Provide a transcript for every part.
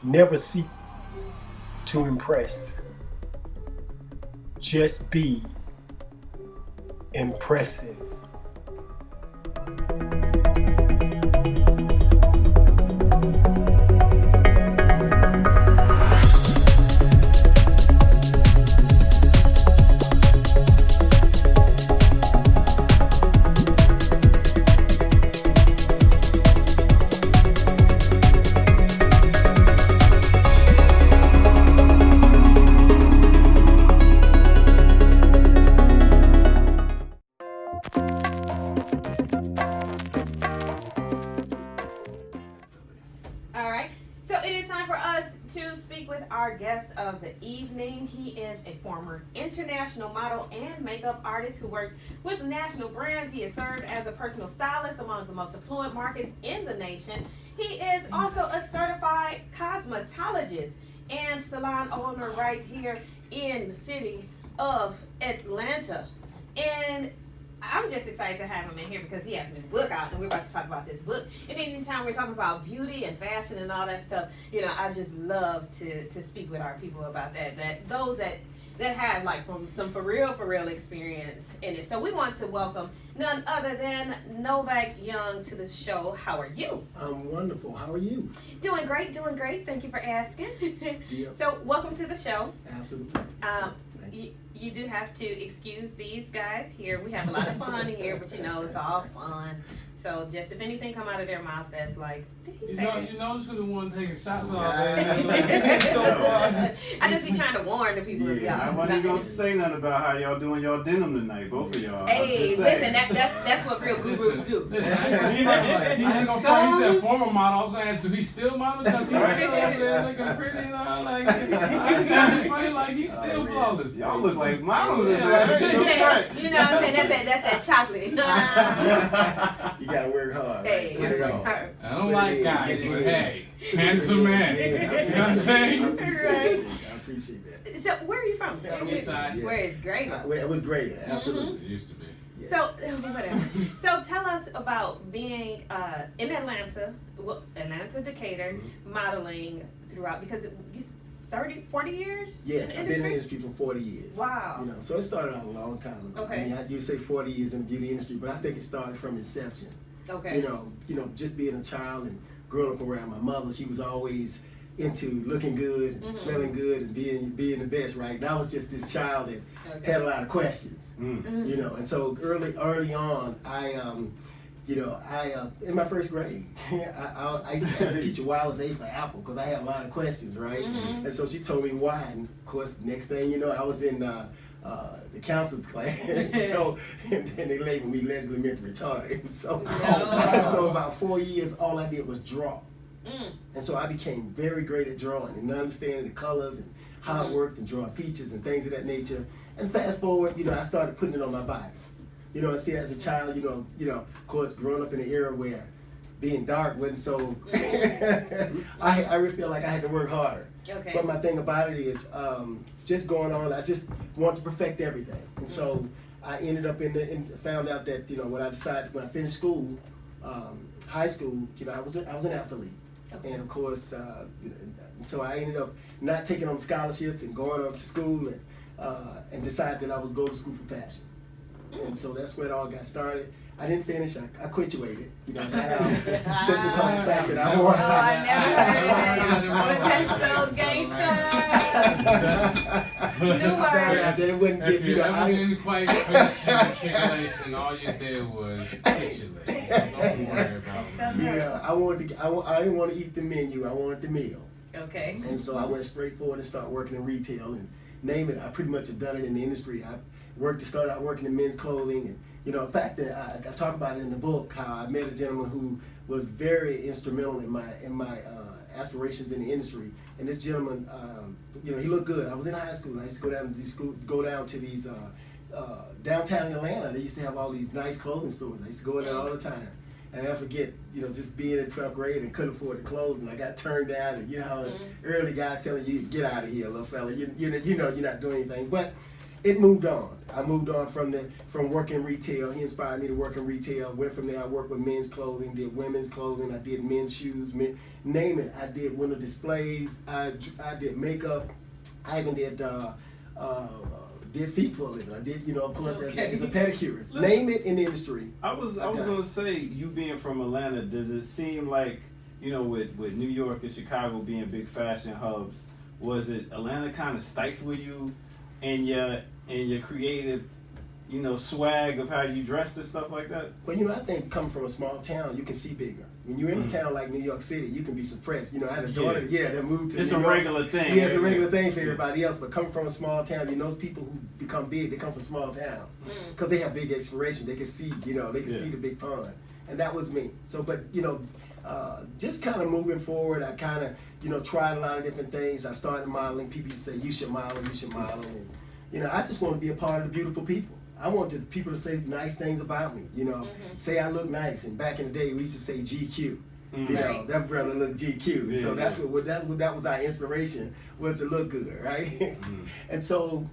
Never seek to impress. Just be impressive. Of the evening. He is a former international model and makeup artist who worked with national brands. He has served as a personal stylist among the most affluent markets in the nation. He is also a certified cosmetologist and salon owner right here in the city of Atlanta. And I'm just excited to have him in here because he has a new book out and we're about to talk about this book. And anytime we're talking about beauty and fashion and all that stuff, you know, I just love to speak with our people about that those that have like from some for real experience in it. So we want to welcome none other than Novak Young to the show. How are you? I'm wonderful. How are you? Doing great. Thank you for asking. Yep. So welcome to the show. Absolutely. You do have to excuse these guys here. We have a lot of fun here, but you know, it's all fun. So just if anything come out of their mouth that's like, did he say that? You notice who the one taking shots all day. So fun. I just be trying to warn the people of y'all. I wasn't going to say nothing about how y'all doing y'all denim tonight, both of y'all. Hey, listen, that's what real gurus do. Listen, I ain't gonna front. He said former model. I was gonna ask, do he still model? Because he's still up there looking pretty and all. Like, I'm just funny, like he's still flawless. Y'all look like models in there. You know what I'm saying? That's that chocolate. You gotta work hard. Hey, Put it on. I don't like guys, but hey, handsome man. Yeah, You know what I'm saying? I appreciate that. So where are you from? East side. Where is great? It was great. Absolutely. It used to be. Yeah. So whatever. So tell us about being in Atlanta, Decatur, modeling throughout because you 40 years. Yes, in I've been in the industry for 40 years. Wow. You know, so it started out a long time ago. Okay. I mean, I do say 40 years in the beauty industry, but I think it started from inception. Okay. You know, just being a child and growing up around my mother, she was always into looking good, and smelling good, and being the best, right? And I was just this child that had a lot of questions, you know. And so early on, in my first grade, I used to ask the teacher why I was A for apple because I had a lot of questions, right? And so she told me why, and of course, next thing you know, I was in the counselor's class. So and then they labeled me lesbian mentally retarded. So so about 4 years, all I did was draw. And so I became very great at drawing and understanding the colors and how it worked and drawing features and things of that nature. And fast forward, you know, I started putting it on my body. You know, instead as a child, you know, of course, growing up in an era where being dark wasn't so, I really feel like I had to work harder. Okay. But my thing about it is just going on, I just want to perfect everything. And so I ended up found out that, you know, when I finished school, high school, you know, I was an athlete. Okay. And of course, so I ended up not taking on scholarships and going up to school and decided that I was going to school for fashion. And so that's where it all got started. I didn't finish. I quituated. You know, I got out simply because of the fact that I won. Oh, I never heard of that. But that's so gangsta. That it wouldn't If get, you know, ever didn't quite finish your matriculation, all you did was capitulate. Don't worry about it. Yeah, I didn't want to eat the menu. I wanted the meal. Okay. And so I went straight forward and started working in retail and name it. I pretty much have done it in the industry. I started out working in men's clothing, and you know, in fact, I talk about it in the book how I met a gentleman who was very instrumental in my aspirations in the industry. And this gentleman, you know, he looked good. I was in high school. I used to go down to these downtown in Atlanta. They used to have all these nice clothing stores. I used to go in there all the time. And I forget, you know, just being in 12th grade and couldn't afford the clothes, and I got turned down. And you know, early guys telling you, get out of here, little fella. You know, you're not doing anything. But it moved on. I moved on from working retail. He inspired me to work in retail. Went from there. I worked with men's clothing, did women's clothing. I did men's shoes, name it. I did window displays. I did makeup. I even did feet for a living. I did, of course, as a pedicurist. Name it in the industry. I was gonna say, you being from Atlanta, does it seem like, with New York and Chicago being big fashion hubs, was it Atlanta kind of stifled you and your creative, swag of how you dressed and stuff like that? Well, I think coming from a small town, you can see bigger. When you're in a town like New York City, you can be suppressed. I had a daughter, that moved to It's New a York. regular thing. Yeah, it's a regular thing for everybody else. But coming from a small town, those people who become big, they come from small towns because they have big inspiration. They can see, they can see the big pond, and that was me. So, but just kind of moving forward, I kind of tried a lot of different things. I started modeling. People used to say, "You should model, and I just want to be a part of the beautiful people. I want the people to say nice things about me, say I look nice. And back in the day, we used to say GQ. Right. That brother looked GQ. And so that's that was our inspiration, was to look good, right? And so,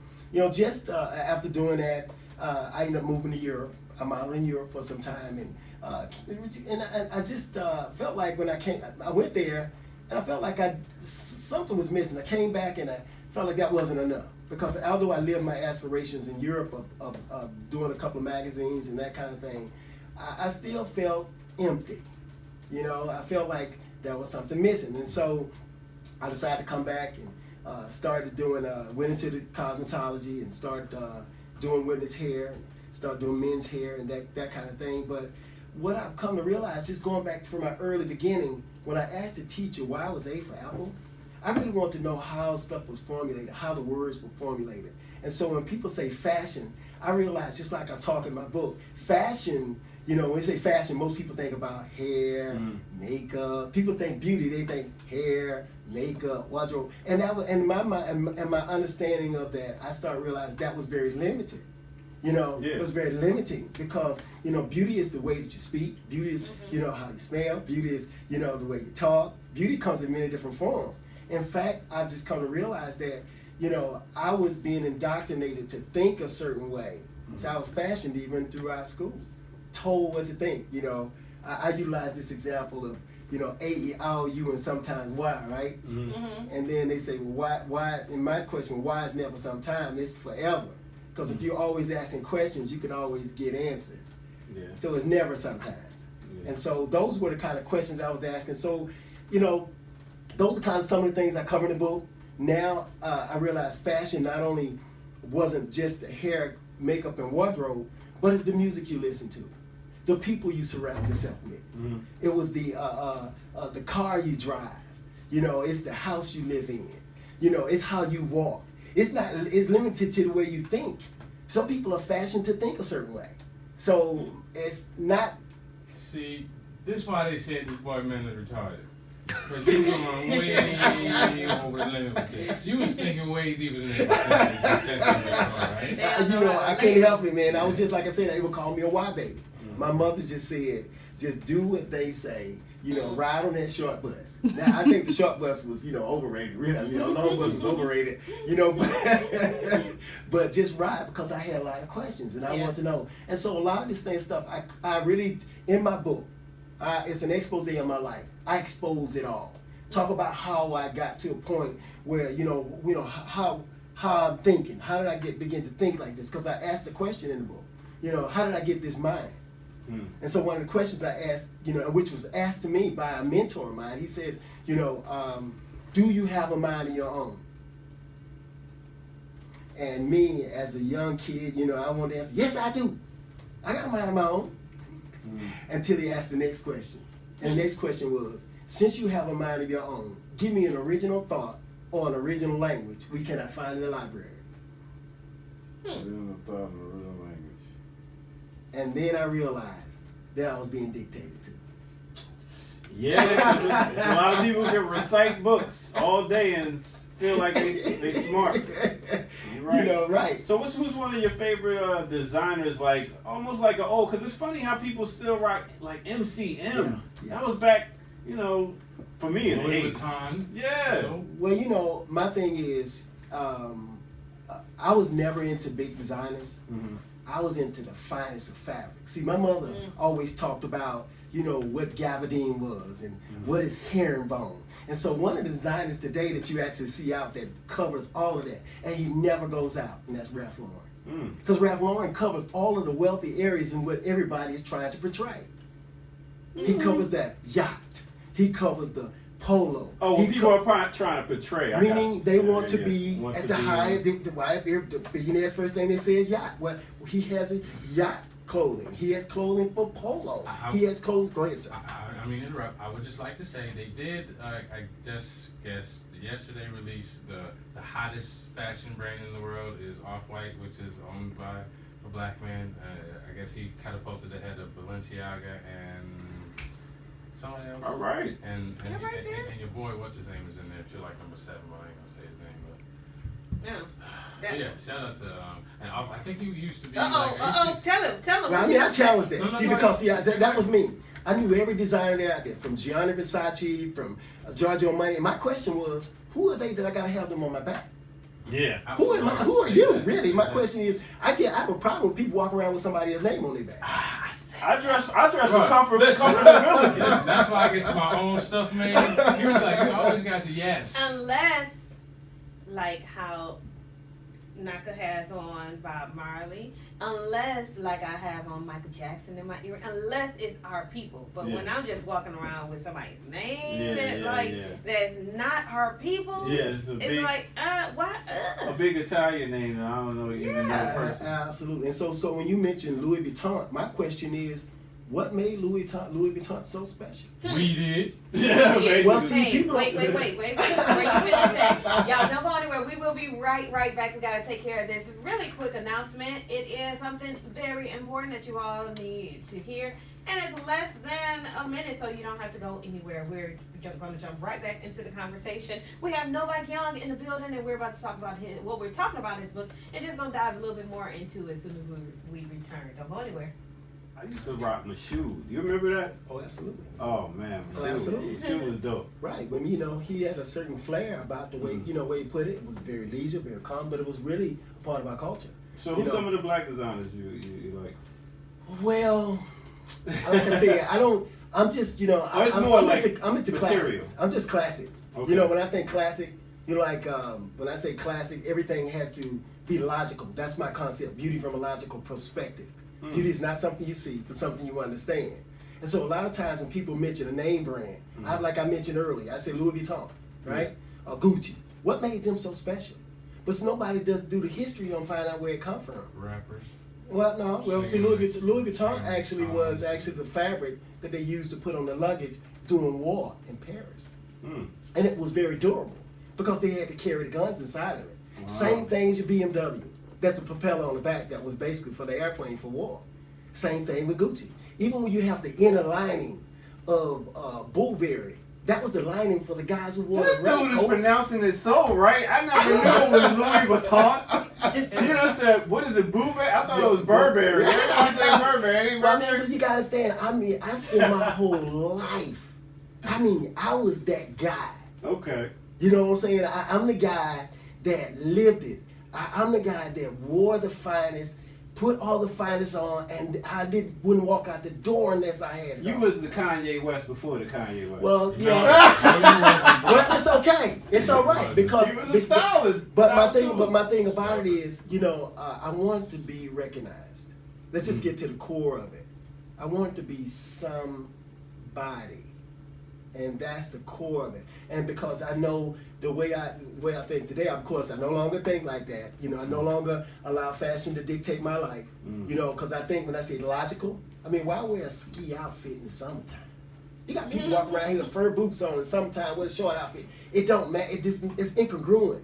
just after doing that, I ended up moving to Europe. I modeled in Europe for some time, and I just felt like when I went there, and I felt like something was missing. I came back, and I felt like that wasn't enough. Because although I lived my aspirations in Europe of doing a couple of magazines and that kind of thing, I still felt empty. I felt like there was something missing. And so I decided to come back and went into the cosmetology and started doing women's hair, started doing men's hair and that kind of thing. But what I've come to realize, just going back from my early beginning, when I asked the teacher why was A for apple, I really want to know how stuff was formulated, how the words were formulated. And so when people say fashion, I realize, just like I talk in my book, fashion, when we say fashion, most people think about hair, makeup. People think beauty, they think hair, makeup, wardrobe. And my understanding of that, I started realizing that was very limited. It was very limiting because, beauty is the way that you speak. Beauty is, how you smell. Beauty is, the way you talk. Beauty comes in many different forms. In fact, I've just come to realize that, I was being indoctrinated to think a certain way. So I was fashioned even throughout school, told what to think. I utilize this example of, A, E, I, O, U, and sometimes Y, right? And then they say, well, why? And my question, why is never sometime? It's forever. Because if you're always asking questions, you can always get answers. Yeah. So it's never sometimes. Yeah. And so those were the kind of questions I was asking. So, those are kind of some of the things I cover in the book. Now I realize fashion not only wasn't just the hair, makeup, and wardrobe, but it's the music you listen to, the people you surround yourself with. It was the car you drive. It's the house you live in. It's how you walk. It's limited to the way you think. Some people are fashioned to think a certain way. So it's not. See, this is why they said this boy mentally retarded. Because you were going way over the limit with this. You was thinking way deeper than that. I can't help it, man. I was just, like I said, they would call me a Y baby. My mother just said, just do what they say. Ride on that short bus. Now, I think the short bus was, overrated. Really, the long bus was overrated. But just ride, because I had a lot of questions and I wanted to know. And so a lot of this stuff, I really, in my book, it's an expose of my life. I expose it all. Talk about how I got to a point where, how I'm thinking. How did I begin to think like this? Because I asked the question in the book. How did I get this mind? And so one of the questions I asked, which was asked to me by a mentor of mine, he says, do you have a mind of your own? And me, as a young kid, I wanted to answer, yes, I do. I got a mind of my own. Until he asked the next question. And the next question was, since you have a mind of your own, give me an original thought or an original language we cannot find in the library. Original thought and original language. And then I realized that I was being dictated to. Yeah, a lot of people can recite books all day and feel like they smart. Right. Right. So who's one of your favorite designers, like almost like because it's funny how people still rock like MCM. Yeah. That was back, for me in the Louis 80s. Vuitton. Yeah. Well, my thing is, I was never into big designers. Mm-hmm. I was into the finest of fabric. See, my mother always talked about, you know, what gabardine was and what is herringbone. And so one of the designers today that you actually see out that covers all of that, and he never goes out, and that's Ralph Lauren. Because Ralph Lauren covers all of the wealthy areas in what everybody is trying to portray. He covers that yacht. He covers the polo. Oh, well, people are trying to portray. Meaning they want to be Want at to the be- highest. The billionaire's first thing they say is yacht. Well, he has a yacht clothing. He has clothing for polo. He has clothes. Go ahead, sir. I mean, interrupt. I would just like to say they did. I just guess yesterday released the hottest fashion brand in the world is Off-White, which is owned by a black man. I guess he catapulted ahead of Balenciaga and somebody else. All right. And You're right there. and your boy, what's his name, is in there too, like number 7. But I ain't gonna say his name, but. Yeah. But yeah, shout out to and I think you used to be. Tell him. Well, I mean, I challenged that. No, See, go because ahead. that was me. I knew every designer out there, from Gianni Versace, from Giorgio Armani. And my question was, who are they that I gotta have them on my back? Yeah. Who am I? Who are you, really? My question is, I have a problem with people walking around with somebody else's name on their back. I dress for Bro, comfortability. Listen, that's why I get my own stuff, man. You like you always got to yes. Unless, like how Naka has on Bob Marley, unless like I have on Michael Jackson in my ear, unless it's our people. But when I'm just walking around with somebody's name that's not our people, it's like why? A big Italian name. I don't know even know the person. Absolutely. And so when you mentioned Louis Vuitton, my question is, what made Louis Vuitton so special? We did. Yeah, Well, see, Hey, people wait. Before you finish that, y'all don't go anywhere. We will be right back. We gotta take care of this really quick announcement. It is something very important that you all need to hear, and it's less than a minute, so you don't have to go anywhere. We're going to jump right back into the conversation. We have Novak Young in the building, and we're about to talk about what we're talking about his book, and just gonna dive a little bit more into it as soon as we return. Don't go anywhere. I used to rock Mashu. You remember that? Oh, absolutely. Oh man, Oh, absolutely. Mashu was dope. Right. When he had a certain flair about the way way he put it. It was very leisure, very calm, but it was really a part of our culture. So who's some of the black designers you like? Well, like I said, I'm just it's I'm more I'm into material. classics. I'm just classic. Okay. You know, when I think classic, like when I say classic, everything has to be logical. That's my concept. Beauty from a logical perspective. Beauty is not something you see, but something you understand. And so a lot of times when people mention a name brand, like I mentioned earlier, I say Louis Vuitton, right? Or Gucci. What made them so special? But nobody does do the history on find out where it come from. Rappers. Well, no. Well, see, Louis Vuitton actually was the fabric that they used to put on the luggage during war in Paris. And it was very durable because they had to carry the guns inside of it. Wow. Same thing as your BMW. That's the propeller on the back that was basically for the airplane for war. Same thing with Gucci. Even when you have the inner lining of Burberry, that was the lining for the guys who wore This the red dude is coats. pronouncing it so right. I never knew it was Louis Vuitton. You know, said, what is it, Burberry? I thought it was Burberry. Everybody say Burberry. It ain't Well, I mean, Burberry. but you gotta understand, I spent my whole life. I was that guy. Okay. You know what I'm saying? I'm the guy that lived it. I'm the guy that wore the finest, put all the finest on, and wouldn't walk out the door unless I had it You on. was the Kanye West before the Kanye West. Well, No. yeah. Well, it's okay. It's all right because he was a stylist. But Stylist my thing about it is, I want to be recognized. Let's just get to the core of it. I want to be somebody, and that's the core of it. And because I know the way I think today, of course, I no longer think like that. I no longer allow fashion to dictate my life. Because I think when I say logical, why wear a ski outfit in the summertime? You got people walking around here with fur boots on in the summertime with a short outfit. It don't matter. It's incongruent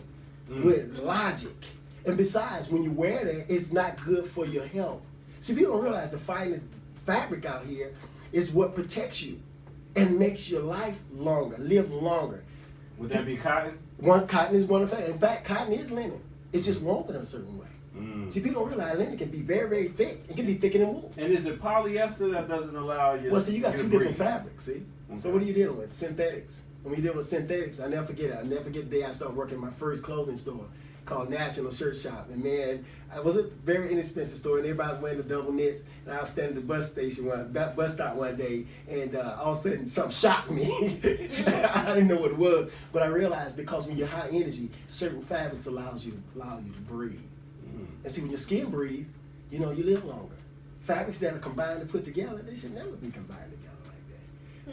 with logic. And besides, when you wear that, it's not good for your health. See, people don't realize the finest fabric out here is what protects you and makes your life longer, live longer. Would that be cotton? Cotton is one of the. In fact, cotton is linen. It's just woven in a certain way. See, people don't realize linen can be very, very thick. It can be thicker than wool. And is it polyester that doesn't allow you? Well, see, you got you two to different breathe? fabrics. See, so Okay. what are you dealing with? Synthetics. When you deal with synthetics, I never forget it. I never forget the day I started working in my first clothing store. called National Shirt Shop. And man, it was a very inexpensive store, and everybody was wearing the double knits. And I was standing at the bus stop one day, and all of a sudden something shocked me. I didn't know what it was, but I realized because when you're high energy, certain fabrics allow you to breathe. And see, when your skin breathes, you live longer. Fabrics that are combined and put together, they should never be combined together like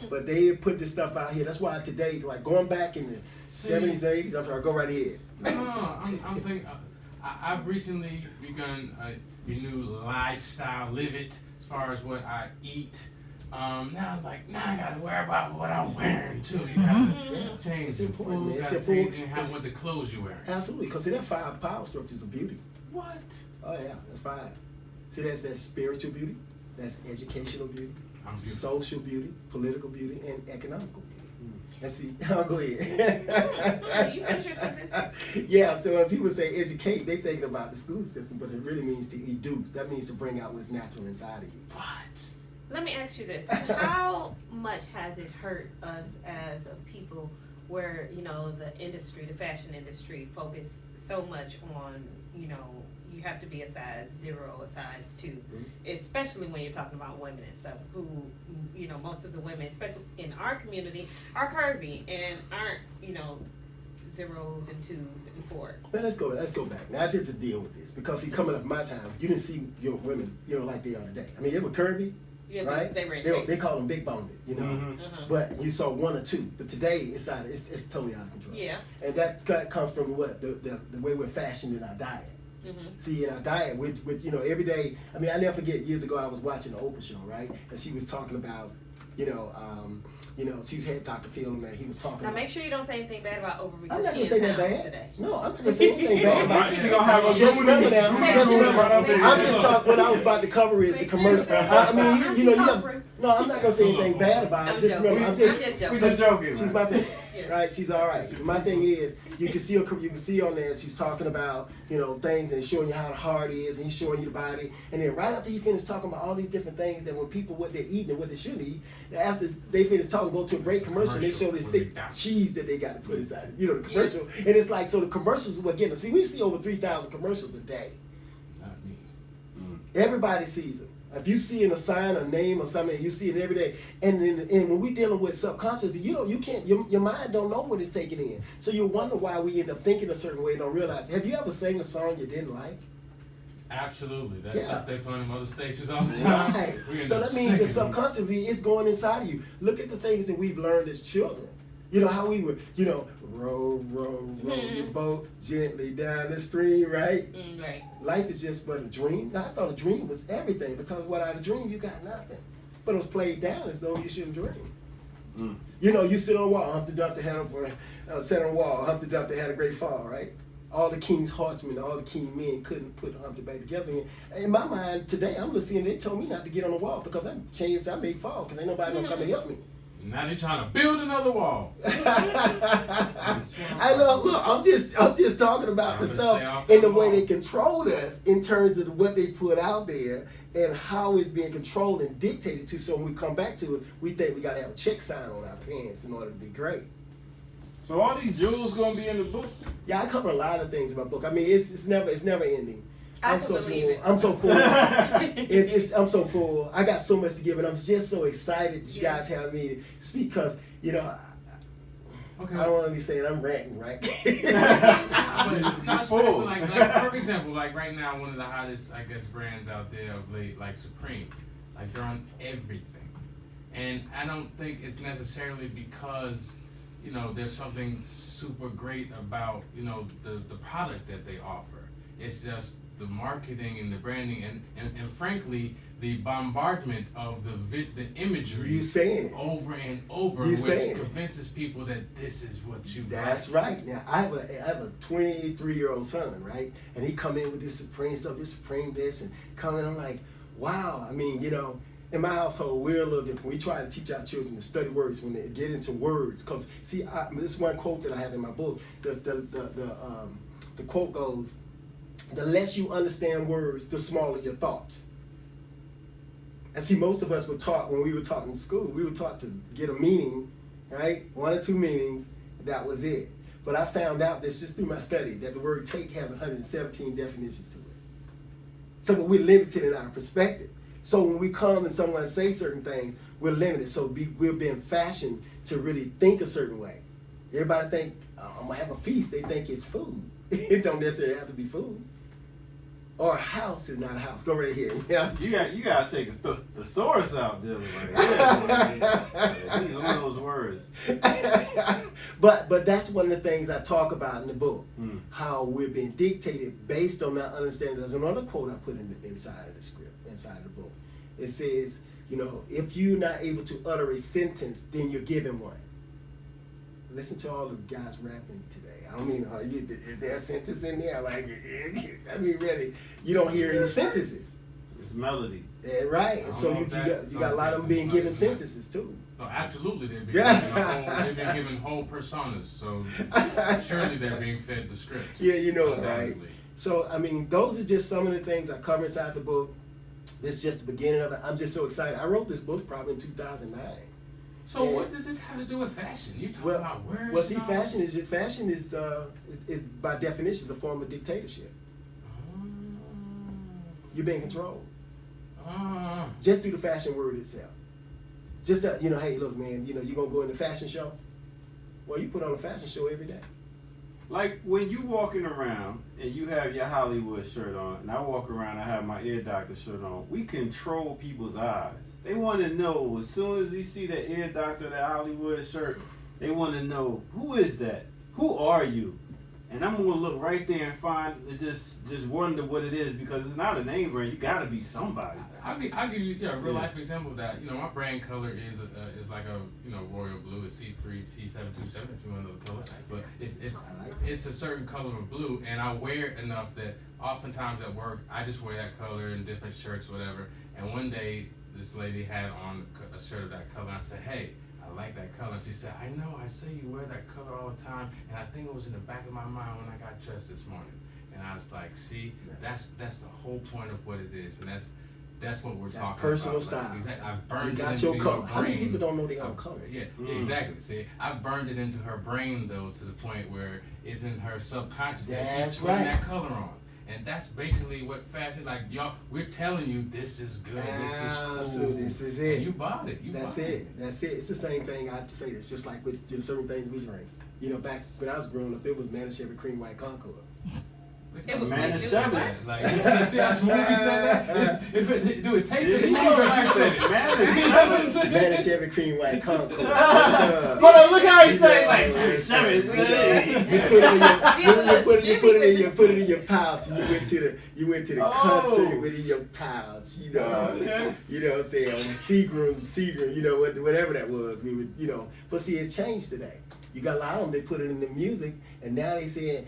that. But they put this stuff out here. That's why today, like going back in the 70s, 80s, I'm sorry, go right ahead. No, I'm thinking, I've recently begun a new lifestyle, live it, as far as what I eat. Now I gotta worry about what I'm wearing too. You gotta change It's the important, food, man. gotta It's your change food. what the clothes you're wearing. Absolutely, because there are 5 power structures of beauty. What? Oh yeah, that's 5. See, that's spiritual beauty, that's educational beauty, I'm beautiful. social beauty, political beauty, and economical beauty. And see, I'll go ahead. You finish your sentence? Yeah, so when people say educate, they thinking about the school system, but it really means to educe. That means to bring out what's natural inside of you. What? Let me ask you this. How much has it hurt us as a people where, the industry, the fashion industry, focus so much on, you have to be a size 0, a size 2, especially when you're talking about women and stuff who, most of the women, especially in our community, are curvy and aren't, 0s and 2s and 4s. Man, let's go back. Now, just to deal with this, because coming up my time, you didn't see your women, like they are today. I mean, they were curvy. Yeah, right? They were in shape. They call them big boned, But you saw 1 or 2. But today it's totally out of control. Yeah. And that comes from what the way we're fashioned in our diet. See, in our diet, with every day. I mean, I never forget years ago I was watching the Oprah show, right? And she was talking about, she's had Dr. Phil and he was talking. Now about, make sure you don't say anything bad about Oprah I'm because not she gonna is say nothing town bad. today. No, I'm not gonna say anything bad about She gonna have a Just remember now. Just remember. Right. I'm just talking. What I was about to cover is the commercial. I mean, you have. No, I'm not gonna say anything bad about it. I'm Just remember, joking. I'm just. I'm just joking. We just joking. She's man. my favorite. Yeah. Right, she's all right. My thing is, you can see on there, she's talking about, things and showing you how the heart is, and he's showing you the body. And then right after he finished talking about all these different things that when people, what they're eating and what they should eat, after they finish talking, go to a break commercial, they show this thick cheese that they got to put inside, the commercial. And it's like, so the commercials are what getting them. See, we see over 3,000 commercials a day. Not me. Everybody sees them. If you see in a sign, a name, or something, you see it every day. And when we dealing with subconscious, you can't. Your mind don't know what it's taking in. So you wonder why we end up thinking a certain way and don't realize. Have you ever sang a song you didn't like? Absolutely. That's Yeah. stuff they play on other stations all the time. Right. We end So up that means that singing. subconsciously it's going inside of you. Look at the things that we've learned as children. How we were, row your boat gently down the stream, right? Right. Life is just but a dream. Now, I thought a dream was everything because without a dream, you got nothing. But it was played down as though you shouldn't dream. You sit on a wall, Humpty Dumpty had sat on a wall, Humpty Dumpty had a great fall, right? All the king's horsemen, all the king men couldn't put Humpty back together. In my mind today, I'm listening. They told me not to get on the wall because I may fall because ain't nobody gonna come and help me. Now they're trying to build another wall. I know. Look, I'm just talking about the stuff in the way they control us in terms of what they put out there and how it's being controlled and dictated to. So when we come back to it, we think we got to have a check sign on our pants in order to be great. So all these jewels gonna be in the book? Yeah, I cover a lot of things in my book. I mean, it's never ending. I I'm can so believe full. it. I'm so full. I'm so full. I got so much to give, and I'm just so excited that you guys have me to speak because Okay. I don't want to be saying I'm ranting, right? But it's not Full. special. Like for example, like right now, one of the hottest, I guess, brands out there of late, like Supreme, like they're on everything, and I don't think it's necessarily because there's something super great about the product that they offer. It's just the marketing and the branding and frankly the bombardment of the imagery You saying it. over and over, You which saying it. convinces people that this is what you That's like. right. Now I have a 23-year-old son, right? And he come in with this Supreme stuff, this Supreme this, and come in. I'm like, wow. I mean, in my household, we're a little different. We try to teach our children to study words when they get into words. Cause see, this one quote that I have in my book. The quote goes, "The less you understand words, the smaller your thoughts." And see, most of us were taught when we were taught in school, we were taught to get a meaning, right? 1 or 2 meanings, that was it. But I found out this just through my study that the word take has 117 definitions to it. So we're limited in our perspective. So when we come and someone say certain things, we're limited. So we're being fashioned to really think a certain way. Everybody think, I'm gonna have a feast. They think it's food. It don't necessarily have to be food. Or a house is not a house. Go right here. You gotta take the thesaurus out, Dylan. Right? These are those words. But that's one of the things I talk about in the book. How we're being dictated based on that understanding. There's another quote I put in the inside of the script, inside of the book. It says, if you're not able to utter a sentence, then you're given one. Listen to all the guys rapping today. I don't mean, is there a sentence in there? Like, I mean, really, you don't hear any sentences. It's melody. Yeah, right. So you got a lot of them being given sentences too. No, absolutely, they're being given whole personas. So surely they're being fed the script. Yeah, right? So I mean, those are just some of the things I cover inside the book. This is just the beginning of it. I'm just so excited. I wrote this book probably in 2009. So what does this have to do with fashion? You talking about words? Well, see, fashion is by definition a form of dictatorship. You're being controlled. Just through the fashion word itself. Just hey, look, man, you're gonna go in the fashion show. Well, you put on a fashion show every day. Like when you walking around and you have your Hollywood shirt on, and I walk around, I have my ear doctor shirt on. We control people's eyes. They want to know as soon as they see that ear doctor, that Hollywood shirt, they want to know, who is that? Who are you? And I'm gonna look right there and find, just wonder what it is, because it's not a name brand. You gotta be somebody. I'll give you a real life example of that. My brand color is like a royal blue. It's C3, C727 if you want to know the color. But it's a certain color of blue, and I wear it enough that oftentimes at work I just wear that color in different shirts, whatever. And one day this lady had on a shirt of that color. And I said, hey, I like that color. And she said, I know, I say you wear that color all the time, and I think it was in the back of my mind when I got dressed this morning. And I was like, see, that's the whole point of what it is, and that's what we're talking about. That's personal style. Like, exactly. I've burned you got it into your color. Your brain. How many people don't know their own color? Yeah, exactly. See, I've burned it into her brain though, to the point where it's in her subconscious. That's she's putting right. that color on. And that's basically what fashion, like, y'all, we're telling you this is good, this is cool. So this is it. And you bought it. That's it. It's the same thing. I have to say this, just like with certain things we drink. Back when I was growing up, it was Manischewitz Cream White Concord. It was Manischewitz. Like, see how smooth you said that? Do it taste the smooth as you said it? Manischewitz Cream White Concord. Look how he said like You put it in your pouch, and you went to the concert with it in your pouch. You know what I'm saying? Seagram, whatever that was. We would, But see, it's changed today. You got a lot of them. They put it in the music, and now they saying,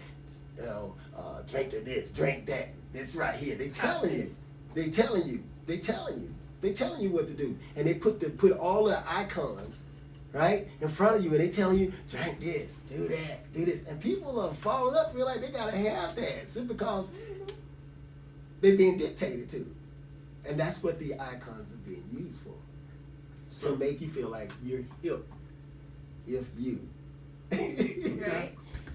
drink to this, drink that. This right here. They telling you what to do, and they put all the icons right in front of you, and they telling you, drink this, do that, do this, and people are falling up, feel like they gotta have that simply because they're being dictated to, and that's what the icons are being used for, to make you feel like you're hip, if you. Right.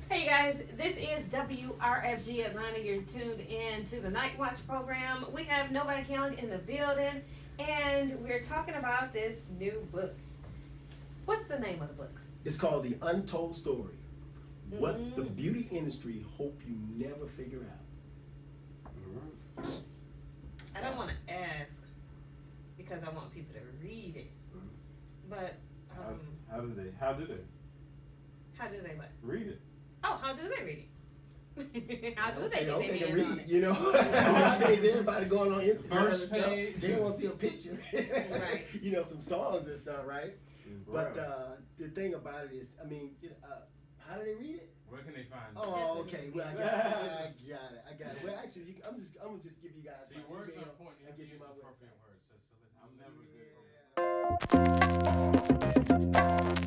Hey guys, this is WRFG Atlanta. You're tuned in to the Night Watch program. We have Novak in the building, and we're talking about this new book. What's the name of the book? It's called The Untold Story. What the beauty industry hope you never figure out. I don't want to ask because I want people to read it. But how do they How do they what? read it? Oh, how do they read it? How do they get their read hands on it? Nowadays everybody going on Instagram. First page. They want to see a picture. Right. Some songs and stuff, right? Right. But the thing about it is, how do they read it? Where can they find it? Oh, okay. Well, I got it. Well, actually, I'm gonna just give you guys See, my words are email important. You and have to give you use my appropriate website. words. So listen, I'm never good.